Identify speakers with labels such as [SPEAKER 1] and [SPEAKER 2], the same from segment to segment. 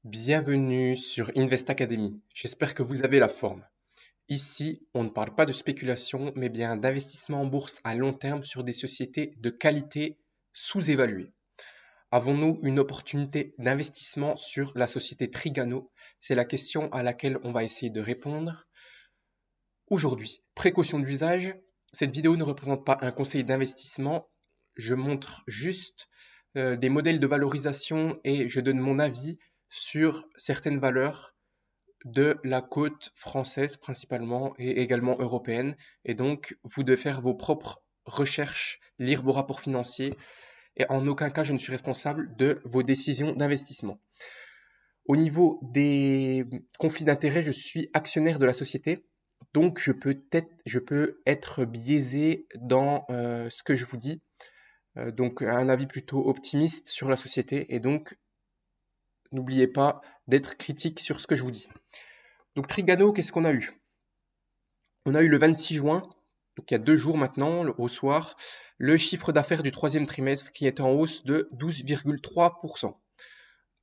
[SPEAKER 1] Bienvenue sur Invest Academy. J'espère que vous avez la forme. Ici, on ne parle pas de spéculation, mais bien d'investissement en bourse à long terme sur des sociétés de qualité sous-évaluées. Avons-nous une opportunité d'investissement sur la société Trigano? C'est la question à laquelle on va essayer de répondre aujourd'hui. Précaution d'usage, cette vidéo ne représente pas un conseil d'investissement. Je montre juste des modèles de valorisation et je donne mon avis sur certaines valeurs de la côte française principalement et également européenne. Et donc, vous devez faire vos propres recherches, lire vos rapports financiers et en aucun cas je ne suis responsable de vos décisions d'investissement. Au niveau des conflits d'intérêts, je suis actionnaire de la société, donc je peux être biaisé dans ce que je vous dis, donc un avis plutôt optimiste sur la société et donc n'oubliez pas d'être critique sur ce que je vous dis. Donc Trigano, qu'est-ce qu'on a eu? On a eu le 26 juin, donc il y a 2 jours maintenant, au soir, le chiffre d'affaires du troisième trimestre qui est en hausse de 12,3%.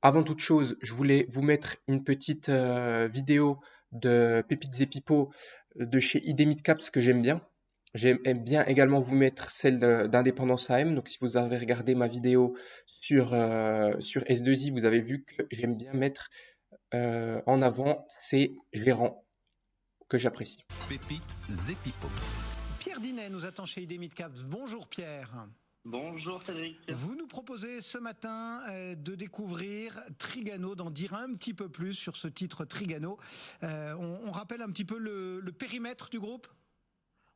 [SPEAKER 1] Avant toute chose, je voulais vous mettre une petite vidéo de Pépites et Pipo de chez ID Midcaps que j'aime bien. J'aime bien également vous mettre celle d'Indépendance AM. Donc si vous avez regardé ma vidéo sur S2I, vous avez vu que j'aime bien mettre en avant ces gérants que j'apprécie.
[SPEAKER 2] Pépites et Pipo.
[SPEAKER 3] Pierre Dinet nous attend chez ID Midcaps. Bonjour Pierre.
[SPEAKER 4] Bonjour Cédric.
[SPEAKER 3] Vous nous proposez ce matin de découvrir Trigano, d'en dire un petit peu plus sur ce titre Trigano. On rappelle un petit peu le périmètre du groupe ?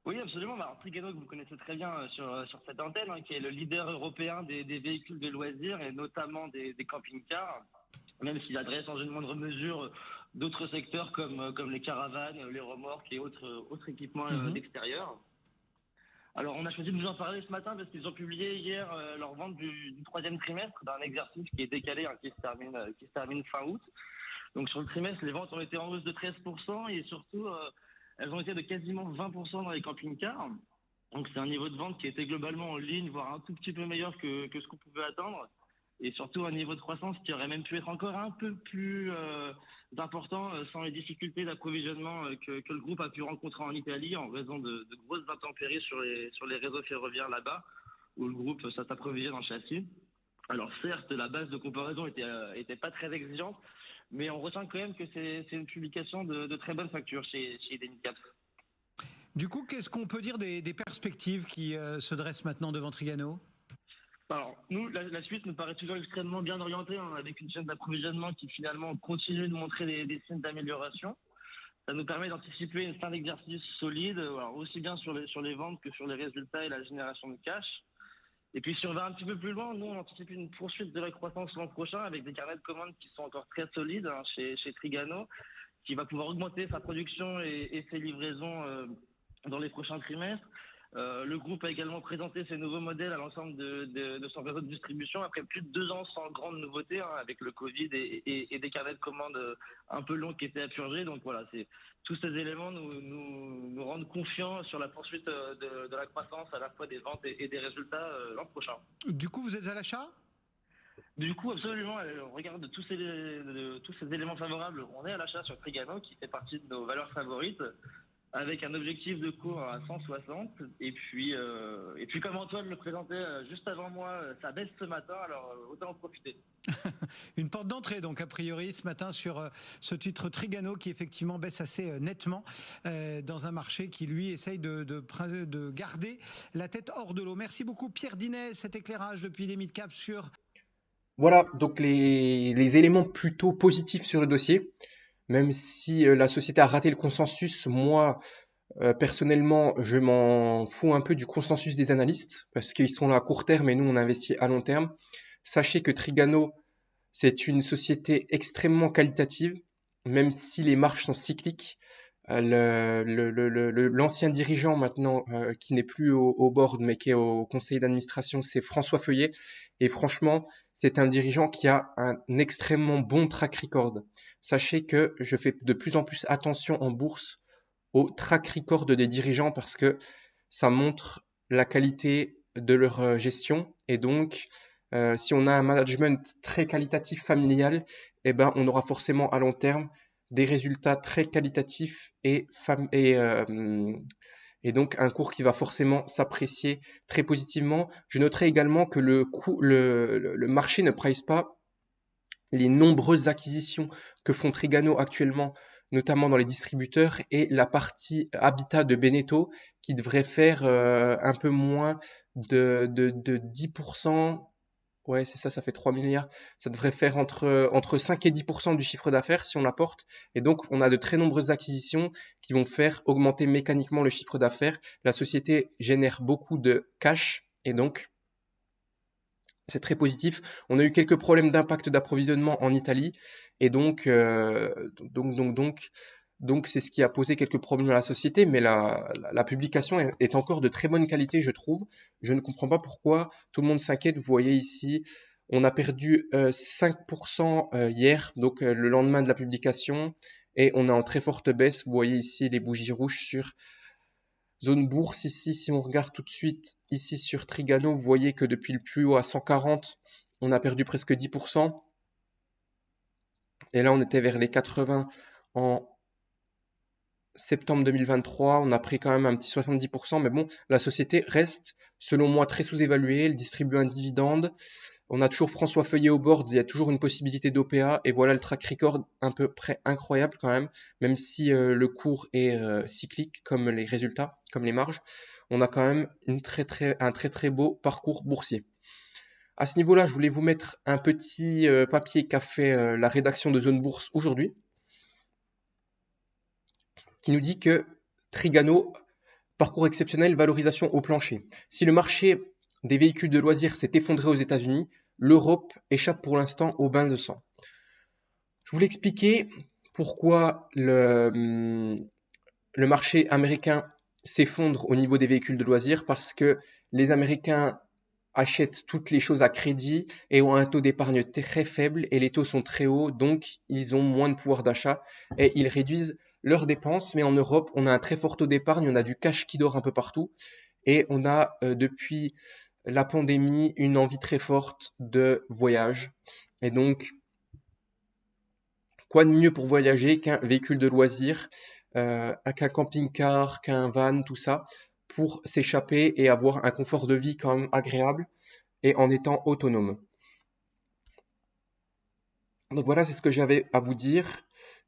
[SPEAKER 4] Oui, absolument. Alors, Trigano, que vous connaissez très bien sur cette antenne, qui est le leader européen des véhicules de loisirs et notamment des camping-cars, même s'il adresse en une moindre mesure d'autres secteurs comme les caravanes, les remorques et autres équipements d'extérieur. Alors, on a choisi de vous en parler ce matin parce qu'ils ont publié hier leur vente du troisième trimestre d'un exercice qui est décalé, qui se termine fin août. Donc, sur le trimestre, les ventes ont été en hausse de 13% et surtout, elles ont été de quasiment 20% dans les camping-cars. Donc, c'est un niveau de vente qui était globalement en ligne, voire un tout petit peu meilleur que ce qu'on pouvait attendre. Et surtout, un niveau de croissance qui aurait même pu être encore un peu plus important sans les difficultés d'approvisionnement que le groupe a pu rencontrer en Italie en raison de grosses intempéries sur les réseaux ferroviaires là-bas, où le groupe s'approvisionne en châssis. Alors certes, la base de comparaison était pas très exigeante, mais on retient quand même que c'est une publication de très bonne facture chez Identicaps.
[SPEAKER 3] Du coup, qu'est-ce qu'on peut dire des perspectives qui se dressent maintenant devant Trigano ?
[SPEAKER 4] Alors, nous, la suite nous paraît toujours extrêmement bien orientée, avec une chaîne d'approvisionnement qui finalement continue de montrer des signes d'amélioration. Ça nous permet d'anticiper une fin d'exercice solide, alors aussi bien sur les ventes que sur les résultats et la génération de cash. Et puis si on va un petit peu plus loin, nous on anticipe une poursuite de la croissance l'an prochain avec des carnets de commandes qui sont encore très solides chez Trigano, qui va pouvoir augmenter sa production et ses livraisons dans les prochains trimestres. Le groupe a également présenté ses nouveaux modèles à l'ensemble de son réseau de distribution après plus de 2 ans sans grande nouveauté, avec le Covid et des carnets de commandes un peu longs qui étaient à purger. Donc voilà, tous ces éléments nous rendent confiants sur la poursuite de la croissance à la fois des ventes et des résultats l'an prochain.
[SPEAKER 3] Du coup, vous êtes à l'achat ?
[SPEAKER 4] Du coup, absolument, on regarde tous ces éléments favorables. On est à l'achat sur Trigano, qui fait partie de nos valeurs favorites, avec un objectif de cours à 160. Et puis comme Antoine le présentait juste avant moi, ça baisse ce matin, alors autant en profiter.
[SPEAKER 3] Une porte d'entrée, donc, a priori, ce matin, sur ce titre Trigano, qui effectivement baisse assez nettement dans un marché qui, lui, essaye de garder la tête hors de l'eau. Merci beaucoup, Pierre Dinet, cet éclairage depuis les Midcaps sur...
[SPEAKER 1] Voilà, donc les éléments plutôt positifs sur le dossier. Même si la société a raté le consensus, moi, personnellement, je m'en fous un peu du consensus des analystes, parce qu'ils sont là à court terme et nous, on investit à long terme. Sachez que Trigano, c'est une société extrêmement qualitative, même si les marges sont cycliques. L'ancien dirigeant maintenant, qui n'est plus au board, mais qui est au conseil d'administration, c'est François Feuillet. Et franchement, c'est un dirigeant qui a un extrêmement bon track record. Sachez que je fais de plus en plus attention en bourse au track record des dirigeants parce que ça montre la qualité de leur gestion et donc Si on a un management très qualitatif familial, eh ben, on aura forcément à long terme des résultats très qualitatifs et donc un cours qui va forcément s'apprécier très positivement. Je noterai également que le marché ne price pas les nombreuses acquisitions que font Trigano actuellement, notamment dans les distributeurs, et la partie habitat de Beneteau qui devrait faire un peu moins de 10%. Ouais, c'est ça, ça fait 3 milliards. Ça devrait faire entre 5 et 10% du chiffre d'affaires si on l'apporte. Et donc, on a de très nombreuses acquisitions qui vont faire augmenter mécaniquement le chiffre d'affaires. La société génère beaucoup de cash et donc, c'est très positif. On a eu quelques problèmes d'impact d'approvisionnement en Italie et donc c'est ce qui a posé quelques problèmes à la société, mais la publication est encore de très bonne qualité, je trouve. Je ne comprends pas pourquoi tout le monde s'inquiète. Vous voyez ici, on a perdu 5% hier, donc le lendemain de la publication, et on est en très forte baisse. Vous voyez ici les bougies rouges sur zone bourse ici. Si on regarde tout de suite ici sur Trigano, vous voyez que depuis le plus haut à 140, on a perdu presque 10%. Et là, on était vers les 80 en septembre 2023, on a pris quand même un petit 70%, mais bon, la société reste, selon moi, très sous-évaluée. Elle distribue un dividende. On a toujours François Feuillet au board, il y a toujours une possibilité d'OPA, et voilà le track record un peu près incroyable quand même si le cours est cyclique, comme les résultats, comme les marges, on a quand même un très très beau parcours boursier. À ce niveau-là, je voulais vous mettre un petit papier qu'a fait la rédaction de Zone Bourse aujourd'hui, qui nous dit que Trigano, parcours exceptionnel, valorisation au plancher. Si le marché des véhicules de loisirs s'est effondré aux États-Unis, l'Europe échappe pour l'instant au bain de sang. Je voulais expliquer pourquoi le marché américain s'effondre au niveau des véhicules de loisirs, parce que les Américains achètent toutes les choses à crédit et ont un taux d'épargne très faible et les taux sont très hauts, donc ils ont moins de pouvoir d'achat et ils réduisent leurs dépenses. Mais en Europe, on a un très fort taux d'épargne, on a du cash qui dort un peu partout et on a depuis la pandémie une envie très forte de voyage. Et donc, quoi de mieux pour voyager qu'un véhicule de loisir, qu'un camping-car, qu'un van, tout ça, pour s'échapper et avoir un confort de vie quand même agréable et en étant autonome. Donc voilà, c'est ce que j'avais à vous dire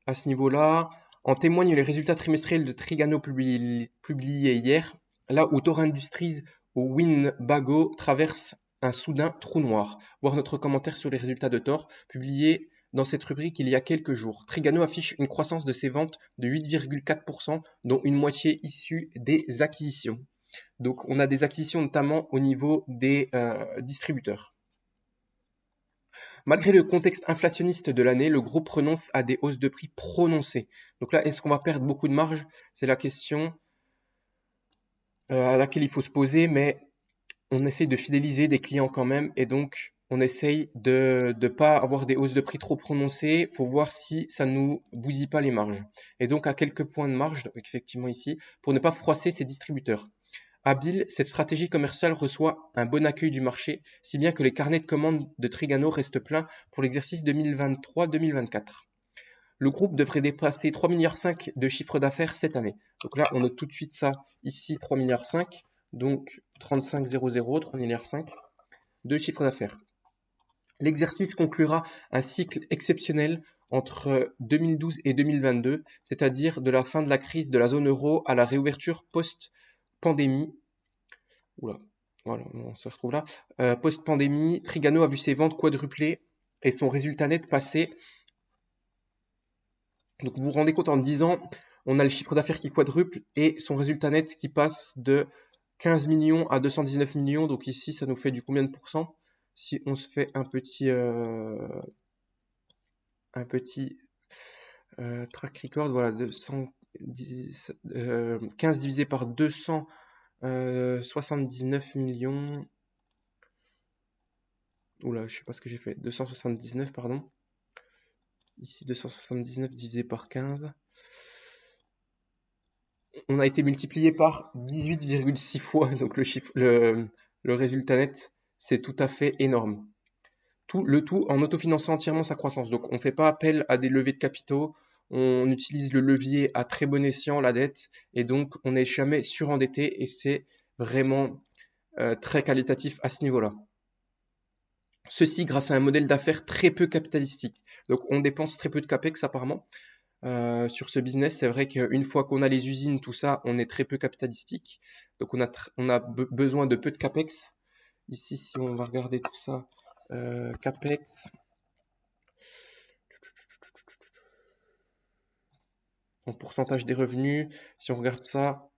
[SPEAKER 1] à ce niveau-là. En témoignent les résultats trimestriels de Trigano publiés hier, là où Thor Industries ou Winnebago traversent un soudain trou noir. Voir notre commentaire sur les résultats de Thor, publié dans cette rubrique il y a quelques jours. Trigano affiche une croissance de ses ventes de 8,4%, dont une moitié issue des acquisitions. Donc on a des acquisitions notamment au niveau des distributeurs. Malgré le contexte inflationniste de l'année, le groupe renonce à des hausses de prix prononcées. Donc là, est-ce qu'on va perdre beaucoup de marge? C'est la question à laquelle il faut se poser, mais on essaye de fidéliser des clients quand même, et donc on essaye de ne pas avoir des hausses de prix trop prononcées. Il faut voir si ça ne nous bousille pas les marges. Et donc à quelques points de marge, donc effectivement ici, pour ne pas froisser ses distributeurs. Habile, cette stratégie commerciale reçoit un bon accueil du marché, si bien que les carnets de commandes de Trigano restent pleins pour l'exercice 2023-2024. Le groupe devrait dépasser 3,5 milliards de chiffre d'affaires cette année. Donc là, on note tout de suite ça ici, 3,5 milliards, donc 35,00, 3,5 milliards de chiffre d'affaires. L'exercice conclura un cycle exceptionnel entre 2012 et 2022, c'est-à-dire de la fin de la crise de la zone euro à la réouverture post-pandémie. Oula, voilà, on se retrouve là. Post-pandémie, Trigano a vu ses ventes quadrupler et son résultat net passer. Donc vous vous rendez compte, en 10 ans, on a le chiffre d'affaires qui quadruple et son résultat net qui passe de 15 millions à 219 millions. Donc ici, ça nous fait du combien de pourcents? Si on se fait un petit track record, voilà, 15 divisé par 279 millions. Oula, je sais pas ce que j'ai fait. 279, pardon. Ici, 279 divisé par 15. On a été multiplié par 18,6 fois, donc le résultat net, c'est tout à fait énorme. le tout en autofinançant entièrement sa croissance. Donc on ne fait pas appel à des levées de capitaux, on utilise le levier à très bon escient, la dette, et donc on n'est jamais surendetté et c'est vraiment très qualitatif à ce niveau-là. Ceci grâce à un modèle d'affaires très peu capitalistique. Donc on dépense très peu de capex apparemment. Sur ce business, c'est vrai qu'une fois qu'on a les usines, tout ça, on est très peu capitalistique. Donc on a besoin de peu de capex. Ici, si on va regarder tout ça, capex, en pourcentage des revenus, si on regarde ça,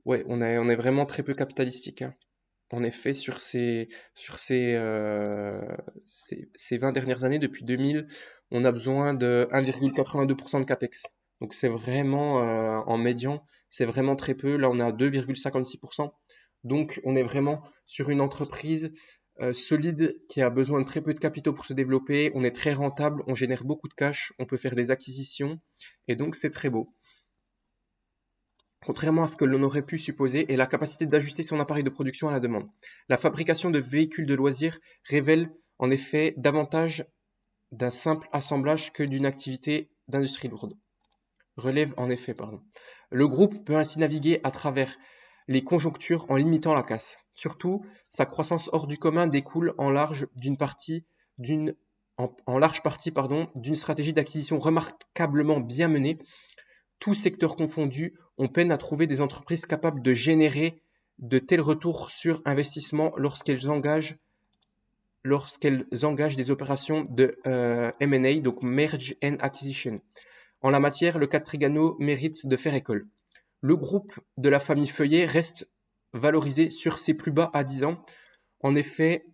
[SPEAKER 1] ouais, on est vraiment très peu capitalistique, hein. En effet, ces 20 dernières années, depuis 2000, on a besoin de 1,82% de capex. Donc c'est vraiment, en médian, c'est vraiment très peu. Là, on est à 2,56%. Donc on est vraiment sur une entreprise solide qui a besoin de très peu de capitaux pour se développer. On est très rentable, on génère beaucoup de cash, on peut faire des acquisitions et donc c'est très beau. Contrairement à ce que l'on aurait pu supposer, est la capacité d'ajuster son appareil de production à la demande. La fabrication de véhicules de loisirs révèle en effet davantage d'un simple assemblage que d'une activité d'industrie lourde. Relève en effet, pardon. Le groupe peut ainsi naviguer à travers les conjonctures en limitant la casse. Surtout, sa croissance hors du commun découle en large partie d'une stratégie d'acquisition remarquablement bien menée. Tous secteurs confondus, on peine à trouver des entreprises capables de générer de tels retours sur investissement lorsqu'elles engagent des opérations de M&A, donc Merge and Acquisition. En la matière, le cas de Trigano mérite de faire école. Le groupe de la famille Feuillet reste valorisé sur ses plus bas à 10 ans. En effet,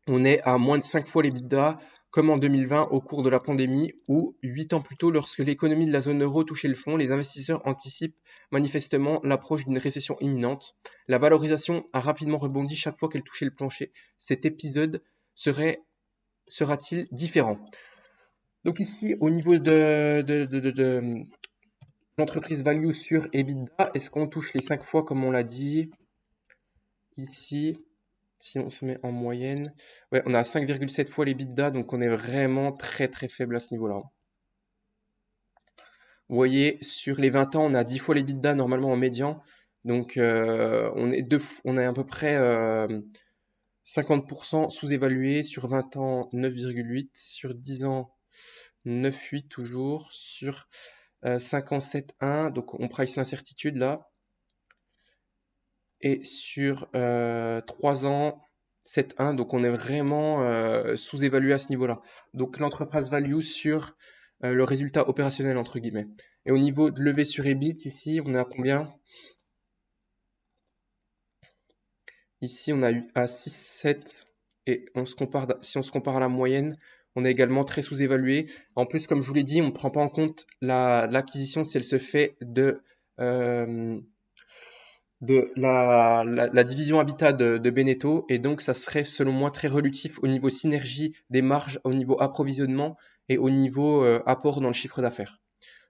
[SPEAKER 1] on est à moins de 5 fois l'EBITDA, comme en 2020 au cours de la pandémie, ou 8 ans plus tôt lorsque l'économie de la zone euro touchait le fond, les investisseurs anticipent manifestement l'approche d'une récession imminente. La valorisation a rapidement rebondi chaque fois qu'elle touchait le plancher. Cet épisode sera-t-il différent? Donc ici, au niveau de l'entreprise value sur EBITDA, est-ce qu'on touche les 5 fois comme on l'a dit? Ici, si on se met en moyenne, ouais, on a 5,7 fois l'EBITDA, donc on est vraiment très très faible à ce niveau-là. Vous voyez, sur les 20 ans, on a 10 fois l'EBITDA normalement en médian, donc on est à peu près 50% sous-évalué, sur 20 ans 9,8, sur 10 ans 9,8 toujours, sur 5 ans 7,1, donc on price l'incertitude là. Et sur 3 ans, 7,1, donc on est vraiment sous-évalué à ce niveau-là. Donc l'entreprise value sur le résultat opérationnel, entre guillemets. Et au niveau de levée sur EBIT, ici, on est à combien? Ici, on a eu à 6, 7, et si on se compare à la moyenne, on est également très sous-évalué. En plus, comme je vous l'ai dit, on ne prend pas en compte l'acquisition si elle se fait de la division Habitat de Beneteau, et donc ça serait selon moi très relutif au niveau synergie des marges, au niveau approvisionnement et au niveau apport dans le chiffre d'affaires.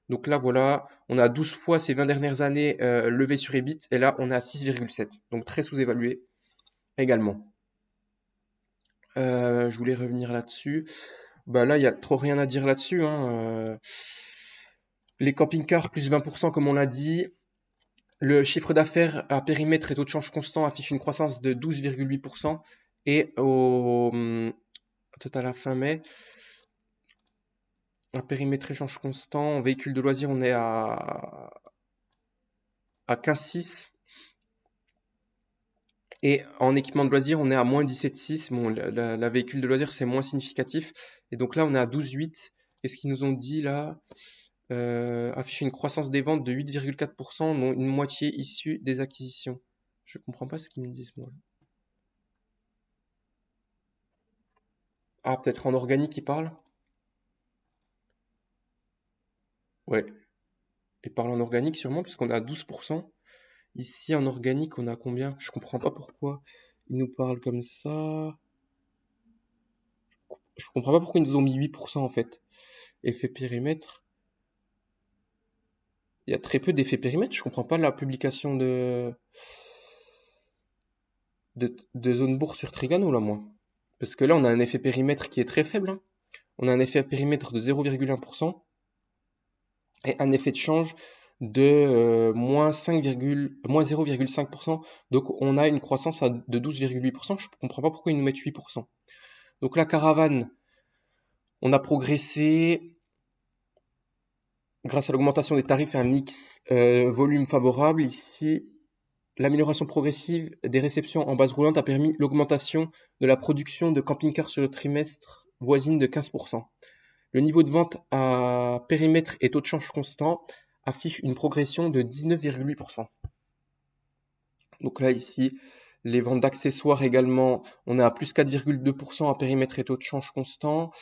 [SPEAKER 1] Donc là voilà, on a 12 fois ces 20 dernières années levé sur EBIT, et là on est à 6,7, donc très sous-évalué également. Je voulais revenir là-dessus. Bah là il n'y a trop rien à dire là-dessus, hein. Les camping-cars plus 20% comme on l'a dit. Le chiffre d'affaires à périmètre et taux de change constant affiche une croissance de 12,8%, et au total à fin mai, à périmètre et change constant, en véhicule de loisirs, on est à 15,6, et en équipement de loisirs, on est à moins 17,6. Bon, la véhicule de loisirs, c'est moins significatif, et donc là, on est à 12,8. Et ce qu'ils nous ont dit là, affiche une croissance des ventes de 8,4%, dont une moitié issue des acquisitions. Je comprends pas ce qu'ils me disent, moi. Ah, peut-être en organique, ils parlent? Ouais. Ils parlent en organique, sûrement, puisqu'on est à 12%. Ici, en organique, on a combien? Je comprends pas pourquoi ils nous parlent comme ça. Je comprends pas pourquoi ils nous ont mis 8%, en fait. Effet périmètre. Il y a très peu d'effets périmètre. Je comprends pas la publication de zone bourse sur Trigano, là, moi. parce que là, on a un effet périmètre qui est très faible, hein. On a un effet périmètre de 0,1% et un effet de change de moins 0,5%. Donc, on a une croissance de 12,8%. Je ne comprends pas pourquoi ils nous mettent 8%. Donc, la caravane, on a progressé grâce à l'augmentation des tarifs et un mix volume favorable. Ici, l'amélioration progressive des réceptions en base roulante a permis l'augmentation de la production de camping-cars sur le trimestre voisine de 15%. Le niveau de vente à périmètre et taux de change constant affiche une progression de 19,8%. Donc là, ici, les ventes d'accessoires également, on est à plus 4,2% à périmètre et taux de change constant.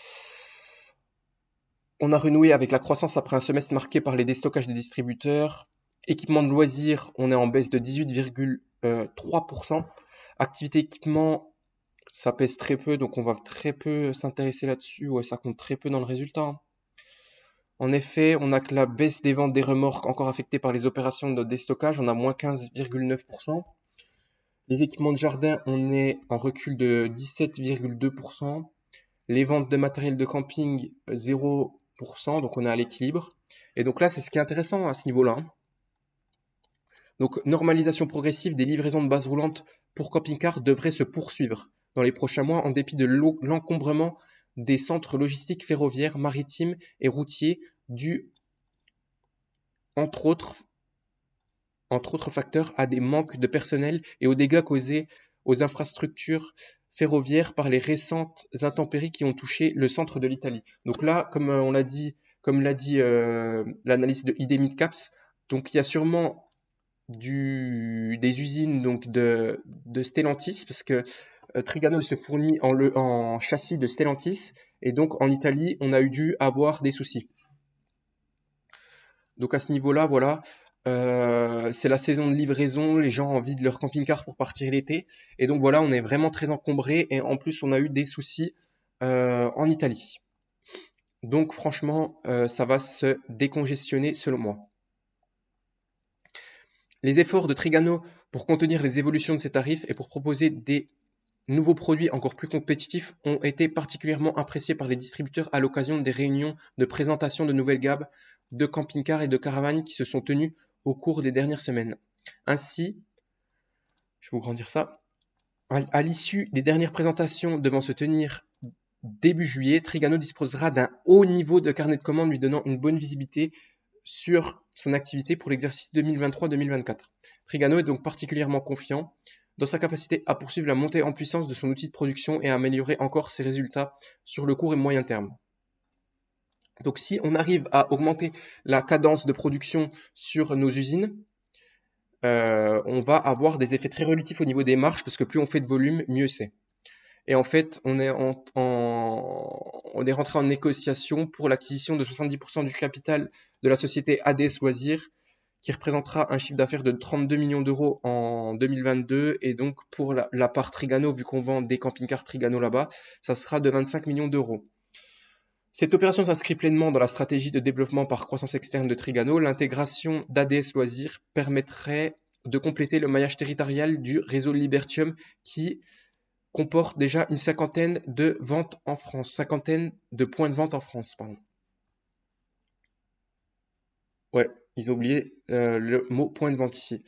[SPEAKER 1] On a renoué avec la croissance après un semestre marqué par les déstockages des distributeurs. Équipement de loisirs, on est en baisse de 18,3%. Activité équipement, ça pèse très peu, donc on va très peu s'intéresser là-dessus. Ouais, ça compte très peu dans le résultat, hein. En effet, on a que la baisse des ventes des remorques encore affectées par les opérations de déstockage, on a moins 15,9%. Les équipements de jardin, on est en recul de 17,2%. Les ventes de matériel de camping, 0%, donc on est à l'équilibre. Et donc là, c'est ce qui est intéressant à ce niveau-là, hein. Donc, normalisation progressive des livraisons de base roulante pour camping-car devrait se poursuivre dans les prochains mois en dépit de l'encombrement des centres logistiques ferroviaires, maritimes et routiers dû, entre autres facteurs, à des manques de personnel et aux dégâts causés aux infrastructures ferroviaires par les récentes intempéries qui ont touché le centre de l'Italie. Donc là, comme l'a dit l'analyse de ID Midcaps, donc il y a sûrement des usines donc de Stellantis, parce que Trigano se fournit en châssis de Stellantis, et donc en Italie, on a dû avoir des soucis. Donc à ce niveau-là, voilà, c'est la saison de livraison, les gens ont envie de leur camping-car pour partir l'été, et donc voilà, on est vraiment très encombré, et en plus on a eu des soucis en Italie. Donc franchement, ça va se décongestionner selon moi. Les efforts de Trigano pour contenir les évolutions de ses tarifs et pour proposer des nouveaux produits encore plus compétitifs ont été particulièrement appréciés par les distributeurs à l'occasion des réunions de présentation de nouvelles gammes de camping-cars et de caravanes qui se sont tenues au cours des dernières semaines. Ainsi, je vais vous grandir ça, à l'issue des dernières présentations devant se tenir début juillet, Trigano disposera d'un haut niveau de carnet de commandes lui donnant une bonne visibilité sur son activité pour l'exercice 2023-2024. Trigano est donc particulièrement confiant dans sa capacité à poursuivre la montée en puissance de son outil de production et à améliorer encore ses résultats sur le court et moyen terme. Donc si on arrive à augmenter la cadence de production sur nos usines, on va avoir des effets très relatifs au niveau des marges, parce que plus on fait de volume, mieux c'est. Et en fait, on est rentré en négociation pour l'acquisition de 70% du capital de la société ADS Loisirs, qui représentera un chiffre d'affaires de 32 millions d'euros en 2022. Et donc, pour la part Trigano, vu qu'on vend des camping-cars Trigano là-bas, ça sera de 25 millions d'euros. Cette opération s'inscrit pleinement dans la stratégie de développement par croissance externe de Trigano. L'intégration d'ADS Loisirs permettrait de compléter le maillage territorial du réseau Libertium qui comporte déjà une cinquantaine de ventes en France, cinquantaine de points de vente en France, pardon. Ouais, ils ont oublié le mot point de vente ici.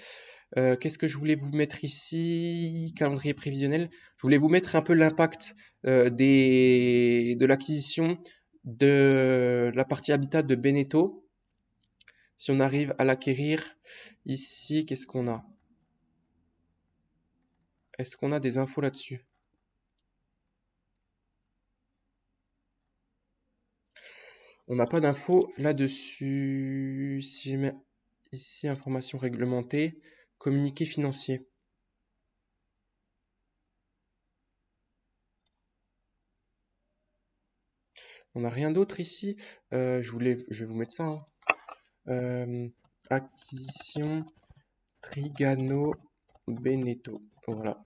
[SPEAKER 1] Qu'est-ce que je voulais vous mettre ici? Calendrier prévisionnel. Je voulais vous mettre un peu l'impact de l'acquisition de la partie habitat de Beneteau. Si on arrive à l'acquérir ici, qu'est-ce qu'on a? Est-ce qu'on a des infos là-dessus? On n'a pas d'infos là-dessus. Si je mets ici information réglementée, communiqué financier. On n'a rien d'autre ici. Je vais vous mettre ça, hein. Acquisition Trigano Beneteau. Voilà.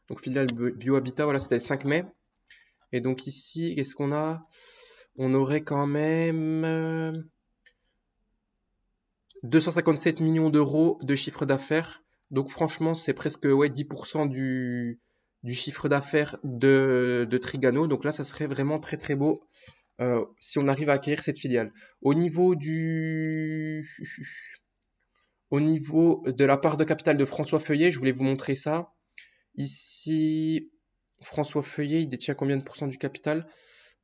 [SPEAKER 1] Donc filiale BioHabitat, voilà, c'était le 5 mai. Et donc ici, qu'est-ce qu'on a? On aurait quand même 257 millions d'euros de chiffre d'affaires. Donc franchement, c'est presque 10% du chiffre d'affaires de Trigano. Donc là, ça serait vraiment très très beau si on arrive à acquérir cette filiale. Au niveau de la part de capital de François Feuillet, je voulais vous montrer ça. Ici, François Feuillet, il détient combien de pourcents du capital?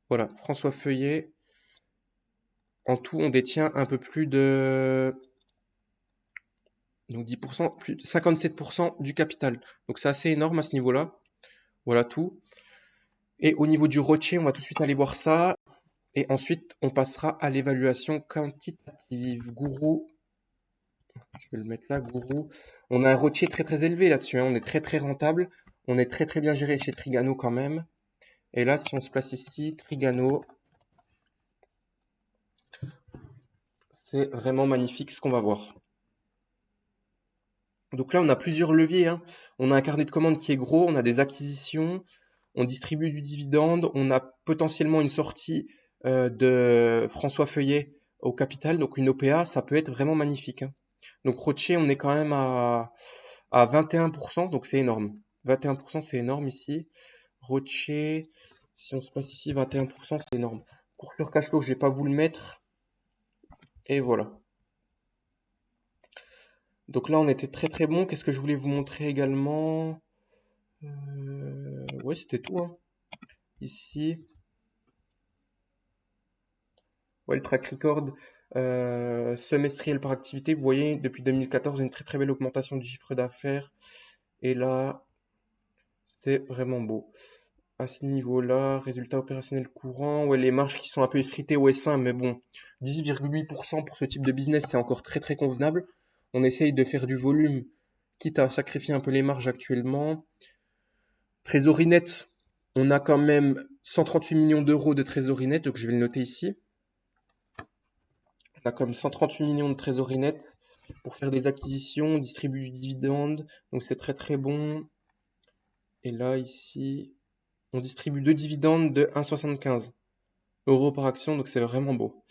[SPEAKER 1] Voilà, François Feuillet. En tout, on détient un peu plus de donc 10%, plus de 57% du capital. Donc c'est assez énorme à ce niveau-là. Voilà tout. Et au niveau du ROCE, on va tout de suite aller voir ça. Et ensuite, on passera à l'évaluation quantitative. Gourou, je vais le mettre là, Gourou. On a un ROCE très très élevé là-dessus, hein. On est très très rentable. On est très très bien géré chez Trigano quand même. Et là, si on se place ici, Trigano, c'est vraiment magnifique ce qu'on va voir. Donc là, on a plusieurs leviers, hein. On a un carnet de commandes qui est gros, on a des acquisitions, on distribue du dividende, on a potentiellement une sortie de François Feuillet au capital, donc une OPA, ça peut être vraiment magnifique, hein. Donc Rocher, on est quand même à 21%, donc c'est énorme. 21%, c'est énorme ici. Rocher, si on se passe ici, 21%, c'est énorme. Cours sur cash flow, je vais pas vous le mettre. Et voilà. Donc là, on était très très bon. Qu'est-ce que je voulais vous montrer également? Ouais, c'était tout, hein. Ici, ouais, le track record semestriel par activité. Vous voyez, depuis 2014, une très très belle augmentation du chiffre d'affaires. Et là, c'est vraiment beau. À ce niveau-là, résultat opérationnel courant. Ouais, les marges qui sont un peu effritées au S1, mais bon, 10,8% pour ce type de business, c'est encore très très convenable. On essaye de faire du volume, quitte à sacrifier un peu les marges actuellement. Trésorerie nette, on a quand même 138 millions d'euros de trésorerie nette, donc je vais le noter ici. On a comme 138 millions de trésorerie nette pour faire des acquisitions, distribuer du dividende, donc c'est très très bon. Et là, ici, on distribue deux dividendes de 1,75 euros par action, donc c'est vraiment beau.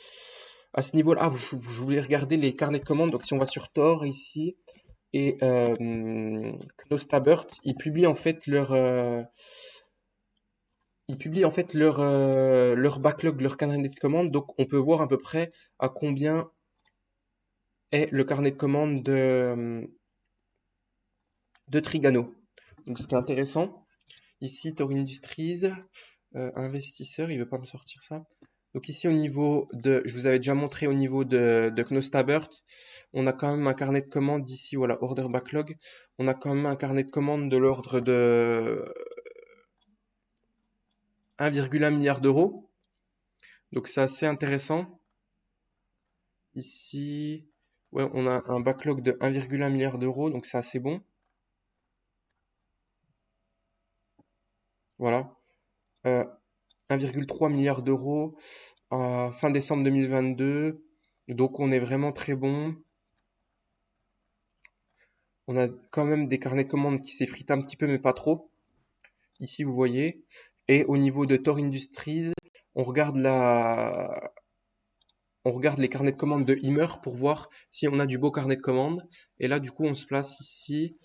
[SPEAKER 1] À ce niveau-là, je voulais regarder les carnets de commandes, donc si on va sur Tor ici, et Knostabert, ils publient en fait leur backlog, leur carnet de commandes, donc on peut voir à peu près à combien est le carnet de commandes de Trigano. Donc ce qui est intéressant, ici Tor Industries, investisseur, il veut pas me sortir ça. Donc ici au niveau de, je vous avais déjà montré au niveau de Knostabert, on a quand même un carnet de commandes ici, voilà, order backlog, on a quand même un carnet de commandes de l'ordre de 1,1 milliard d'euros. Donc c'est assez intéressant. Ici, ouais, on a un backlog de 1,1 milliard d'euros, donc c'est assez bon. Voilà. 1,3 milliard d'euros à fin décembre 2022. Donc on est vraiment très bon. On a quand même des carnets de commandes qui s'effritent un petit peu, mais pas trop. Ici, vous voyez. Et au niveau de Tor Industries, on regarde les carnets de commandes de Immer pour voir si on a du beau carnet de commandes. Et là, du coup, on se place ici.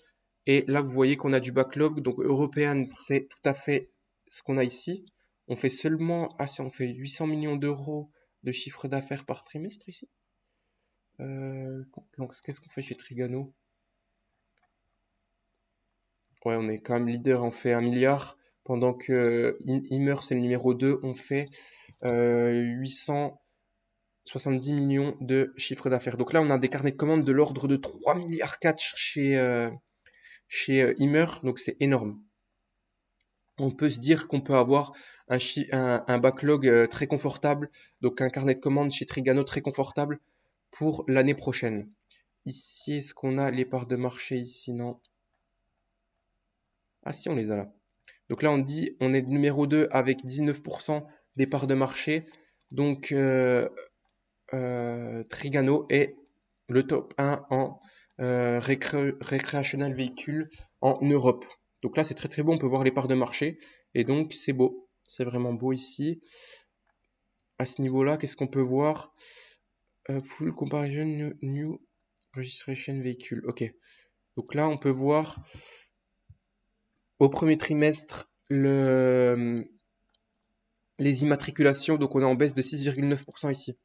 [SPEAKER 1] Et là, vous voyez qu'on a du backlog. Donc, European, c'est tout à fait ce qu'on a ici. On fait seulement, on fait 800 millions d'euros de chiffre d'affaires par trimestre ici. Donc, qu'est-ce qu'on fait chez Trigano? Ouais, on est quand même leader, on fait 1 milliard, pendant que Immer, c'est le numéro 2, on fait 870 millions de chiffre d'affaires. Donc là, on a des carnets de commandes de l'ordre de 3 milliards 4 chez Immer, donc c'est énorme. On peut se dire qu'on peut avoir un backlog très confortable, donc un carnet de commandes chez Trigano très confortable pour l'année prochaine. Ici, est-ce qu'on a les parts de marché ici? Non. Ah si, on les a là. Donc là, on dit on est numéro 2 avec 19% des parts de marché. Donc Trigano est le top 1 en recreational véhicule en Europe. Donc là, c'est très très beau, on peut voir les parts de marché. Et donc, c'est beau. C'est vraiment beau ici. À ce niveau-là, qu'est-ce qu'on peut voir? Full comparison new Registration véhicule. Ok. Donc là, on peut voir au premier trimestre les immatriculations. Donc on est en baisse de 6,9% ici.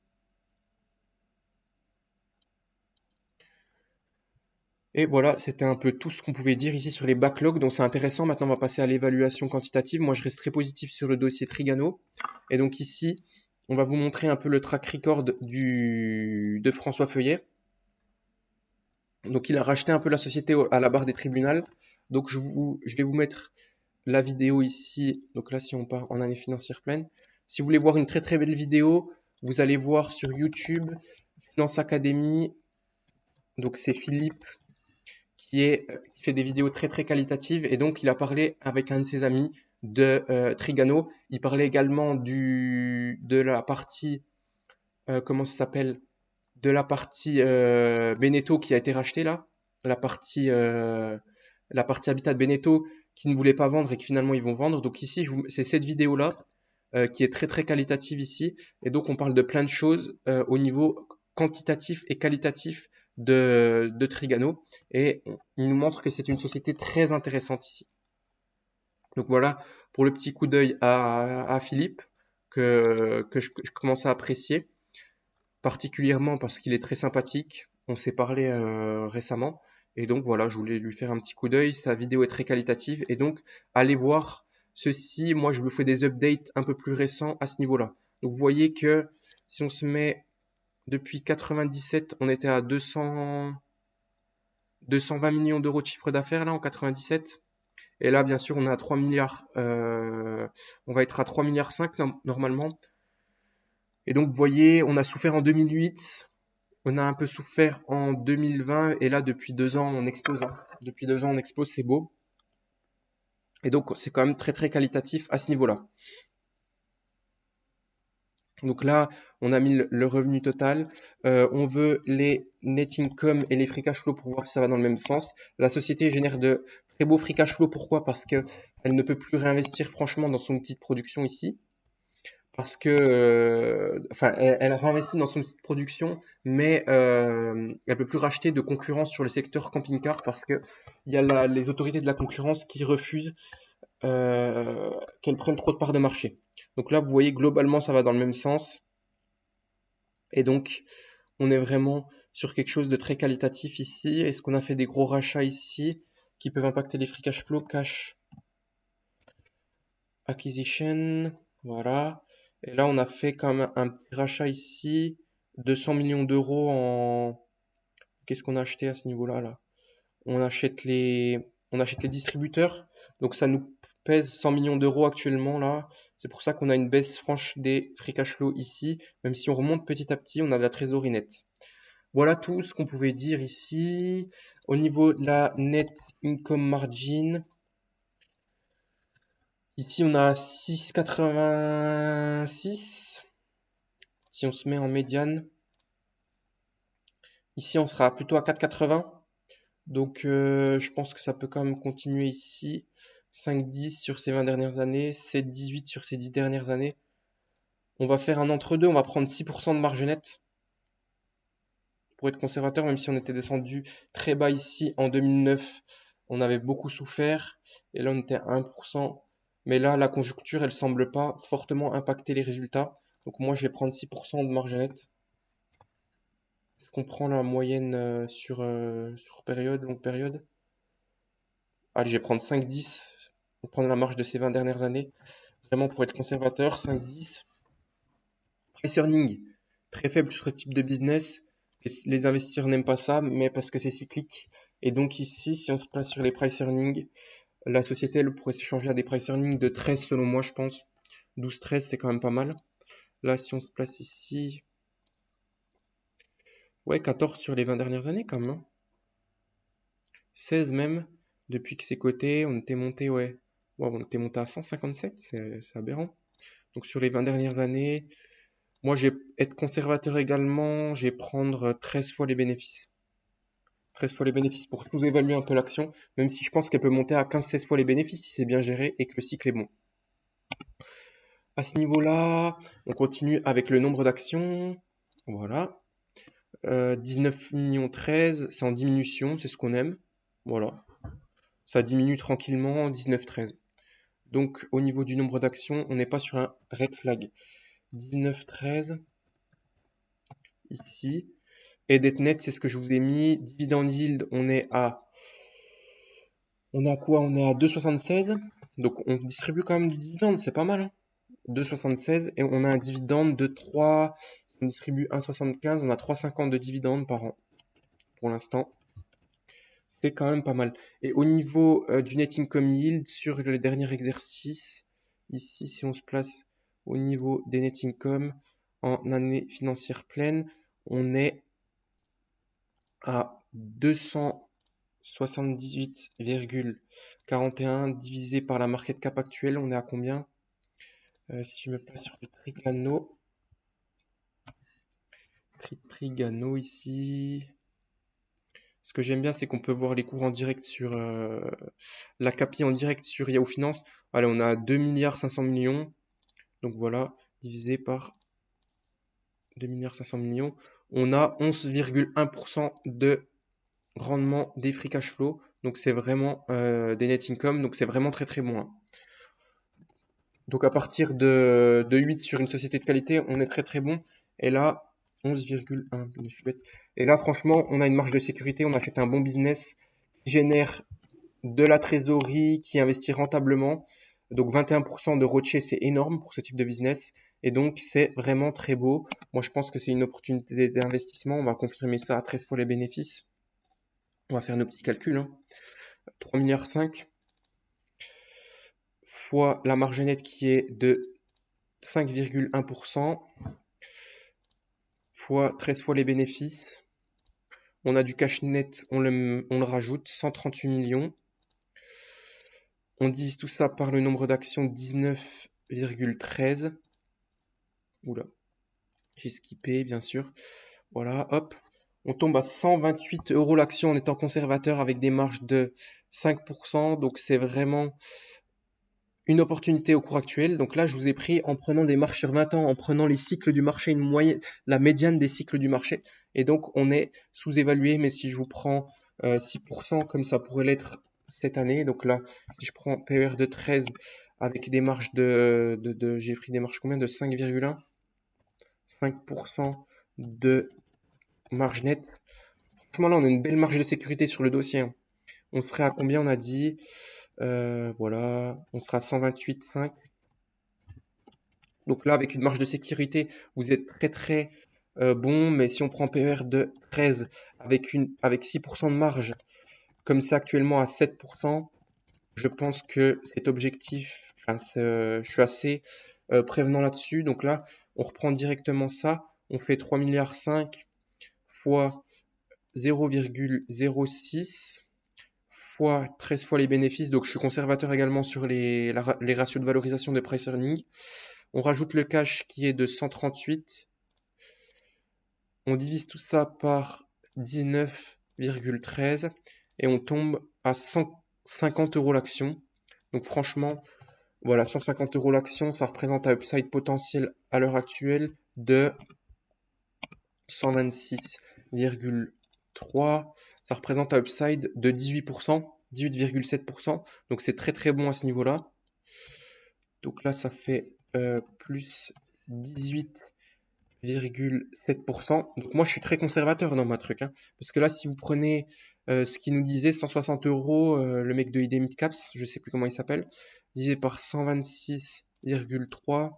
[SPEAKER 1] Et voilà, c'était un peu tout ce qu'on pouvait dire ici sur les backlogs. Donc c'est intéressant. Maintenant, on va passer à l'évaluation quantitative. Moi, je reste très positif sur le dossier Trigano. Et donc ici, on va vous montrer un peu le track record de François Feuillet. Donc il a racheté un peu la société à la barre des tribunaux. Donc je vais vous mettre la vidéo ici. Donc là, si on part en année financière pleine. Si vous voulez voir une très très belle vidéo, vous allez voir sur YouTube Finance Academy. Donc c'est Philippe qui fait des vidéos très très qualitatives. Et donc il a parlé avec un de ses amis de Trigano. Il parlait également de la partie, comment ça s'appelle? De la partie Beneteau qui a été rachetée là. La partie Habitat de Beneteau qui ne voulait pas vendre et que finalement ils vont vendre. Donc ici, c'est cette vidéo-là qui est très très qualitative ici. Et donc on parle de plein de choses au niveau quantitatif et qualitatif de Trigano. Et il nous montre que c'est une société très intéressante ici. Donc voilà pour le petit coup d'œil à Philippe que je commence à apprécier, particulièrement parce qu'il est très sympathique. On s'est parlé récemment. Et donc voilà, je voulais lui faire un petit coup d'œil. Sa vidéo est très qualitative. Et donc, allez voir ceci. Moi, je vous fais des updates un peu plus récents à ce niveau-là. Donc vous voyez que si on se met depuis 97, on était à 220 millions d'euros de chiffre d'affaires là en 97. Et là, bien sûr, on est à 3 milliards. On va être à 3 milliards 5 normalement. Et donc, vous voyez, on a souffert en 2008. On a un peu souffert en 2020 et là depuis 2 ans on explose. Hein. Depuis 2 ans on explose, c'est beau. Et donc c'est quand même très très qualitatif à ce niveau-là. Donc là on a mis le revenu total. On veut les net income et les free cash flow pour voir si ça va dans le même sens. La société génère de très beaux free cash flow. Pourquoi? Parce qu'elle ne peut plus réinvestir franchement dans son outil de production ici. Parce que, elle a réinvesti dans son outil de production, mais elle peut plus racheter de concurrence sur le secteur camping-car parce que il y a les autorités de la concurrence qui refusent qu'elle prenne trop de parts de marché. Donc là, vous voyez, globalement, ça va dans le même sens. Et donc, on est vraiment sur quelque chose de très qualitatif ici. Est-ce qu'on a fait des gros rachats ici qui peuvent impacter les free cash flow, cash acquisition, voilà. Et là, on a fait quand même un petit rachat ici, 200 millions d'euros en... Qu'est-ce qu'on a acheté à ce niveau-là, là? On achète les distributeurs. Donc ça nous pèse 100 millions d'euros actuellement, là. C'est pour ça qu'on a une baisse franche des free cash flow ici. Même si on remonte petit à petit, on a de la trésorerie nette. Voilà tout ce qu'on pouvait dire ici. Au niveau de la net income margin, ici, on a 6,86. Si on se met en médiane, ici, on sera plutôt à 4,80. Donc, je pense que ça peut quand même continuer ici. 5,10 sur ces 20 dernières années, 7,18 sur ces 10 dernières années. On va faire un entre-deux, on va prendre 6% de marge nette. Pour être conservateur, même si on était descendu très bas ici en 2009, on avait beaucoup souffert. Et là, on était à 1%. Mais là, la conjoncture, elle semble pas fortement impacter les résultats. Donc moi, je vais prendre 6% de marge nette. On prend la moyenne sur période, longue période. Allez, je vais prendre 5,10. On prend la marge de ces 20 dernières années. Vraiment pour être conservateur, 5,10. Price earning, très faible sur ce type de business. Les investisseurs n'aiment pas ça, mais parce que c'est cyclique. Et donc ici, si on se place sur les price earning, la société, elle pourrait changer à des price earning de 13 selon moi, je pense. 12-13, c'est quand même pas mal. Là, si on se place ici, ouais, 14 sur les 20 dernières années quand même. Hein. 16 même, depuis que c'est coté, on était monté, ouais. Wow, on était monté à 157, c'est aberrant. Donc sur les 20 dernières années, moi je vais être conservateur également, je vais prendre 13 fois les bénéfices. 13 fois les bénéfices pour sous-évaluer un peu l'action, même si je pense qu'elle peut monter à 15-16 fois les bénéfices si c'est bien géré et que le cycle est bon. À ce niveau-là, on continue avec le nombre d'actions. Voilà. 19 millions 13, c'est en diminution, c'est ce qu'on aime. Voilà. Ça diminue tranquillement, 19-13. Donc, au niveau du nombre d'actions, on n'est pas sur un red flag. 19-13, ici. Et dette nette, c'est ce que je vous ai mis. Dividend yield, on est à quoi? On est à 2,76. Donc, on distribue quand même du dividende, c'est pas mal, hein. 2,76. Et on a un dividende de 3. On distribue 1,75. On a 3,50 de dividende par an. Pour l'instant. C'est quand même pas mal. Et au niveau du net income yield, sur le dernier exercice, ici, si on se place au niveau des net income en année financière pleine, on est à 278,41 divisé par la market cap actuelle. On est à combien? Si je me place sur le Trigano ici. Ce que j'aime bien, c'est qu'on peut voir les cours en direct sur la CAPI en direct sur Yahoo Finance. Allez, on a 2 milliards 500 millions. Donc voilà, divisé par 2 milliards 500 millions. On a 11,1% de rendement des free cash flow. Donc c'est vraiment des net income. Donc c'est vraiment très très bon, hein. Donc à partir de 8 sur une société de qualité, on est très très bon. Et là, 11,1. Je suis bête. Et là, franchement, on a une marge de sécurité. On achète un bon business qui génère de la trésorerie, qui investit rentablement. Donc 21% de ROCE, c'est énorme pour ce type de business. Et donc c'est vraiment très beau. Moi, je pense que c'est une opportunité d'investissement. On va confirmer ça à 13 fois les bénéfices. On va faire nos petits calculs, hein. 3,5 milliards fois la marge nette qui est de 5,1% fois 13 fois les bénéfices. On a du cash net, on le rajoute, 138 millions. On divise tout ça par le nombre d'actions, 19,13. Oula, j'ai skippé, bien sûr. Voilà, hop. On tombe à 128 € l'action en étant conservateur avec des marges de 5%. Donc, c'est vraiment une opportunité au cours actuel. Donc là, je vous ai pris en prenant des marges sur 20 ans, en prenant les cycles du marché, une moyenne, la médiane des cycles du marché. Et donc, on est sous-évalué. Mais si je vous prends 6%, comme ça pourrait l'être cette année. Donc là, si je prends PER de 13 avec des marges j'ai pris des marges combien? De 5,1. 5% de marge nette. Franchement, là, on a une belle marge de sécurité sur le dossier, hein. On serait à combien? On a dit, voilà, on sera à 128,5. Donc là, avec une marge de sécurité, vous êtes très très bon. Mais si on prend PER de 13 avec 6% de marge, comme c'est actuellement à 7%, je pense que cet objectif, je suis assez prévenant là-dessus. Donc là, on reprend directement ça. On fait 3,5 milliards fois 0,06 fois 13 fois les bénéfices. Donc je suis conservateur également sur les ratios de valorisation de price earning. On rajoute le cash qui est de 138. On divise tout ça par 19,13 et on tombe à 150 € l'action. Donc franchement, voilà, 150 € l'action, ça représente un upside potentiel à l'heure actuelle de 126,3. Ça représente un upside de 18%, 18,7%. Donc c'est très très bon à ce niveau-là. Donc là, ça fait plus 18,7%. Donc moi, je suis très conservateur dans ma truc, hein. Parce que là, si vous prenez ce qu'il nous disait, 160 €, le mec de ID Midcaps, je sais plus comment il s'appelle, divisé par 126,3.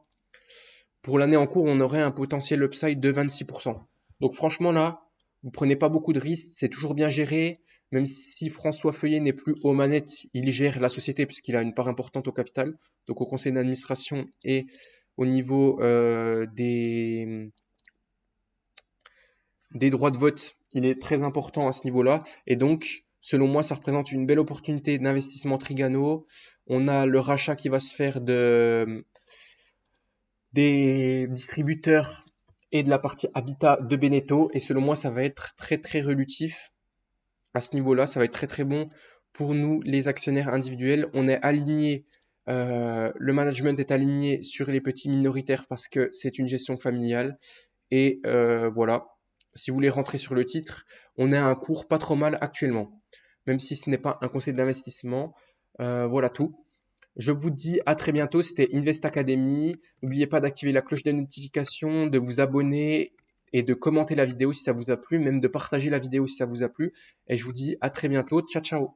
[SPEAKER 1] Pour l'année en cours, on aurait un potentiel upside de 26%. Donc franchement là, vous prenez pas beaucoup de risques, c'est toujours bien géré. Même si François Feuillet n'est plus aux manettes, il gère la société puisqu'il a une part importante au capital, donc au conseil d'administration et au niveau des droits de vote, il est très important à ce niveau-là. Et donc, selon moi, ça représente une belle opportunité d'investissement Trigano. On a le rachat qui va se faire des distributeurs et de la partie habitat de Beneteau. Et selon moi, ça va être très très relutif à ce niveau-là. Ça va être très très bon pour nous, les actionnaires individuels. On est aligné, le management est aligné sur les petits minoritaires parce que c'est une gestion familiale. Et voilà, si vous voulez rentrer sur le titre, on est à un cours pas trop mal actuellement. Même si ce n'est pas un conseil d'investissement. Voilà tout. Je vous dis à très bientôt. C'était Invest Academy. N'oubliez pas d'activer la cloche de notification, de vous abonner et de commenter la vidéo si ça vous a plu, même de partager la vidéo si ça vous a plu. Et je vous dis à très bientôt. Ciao, ciao.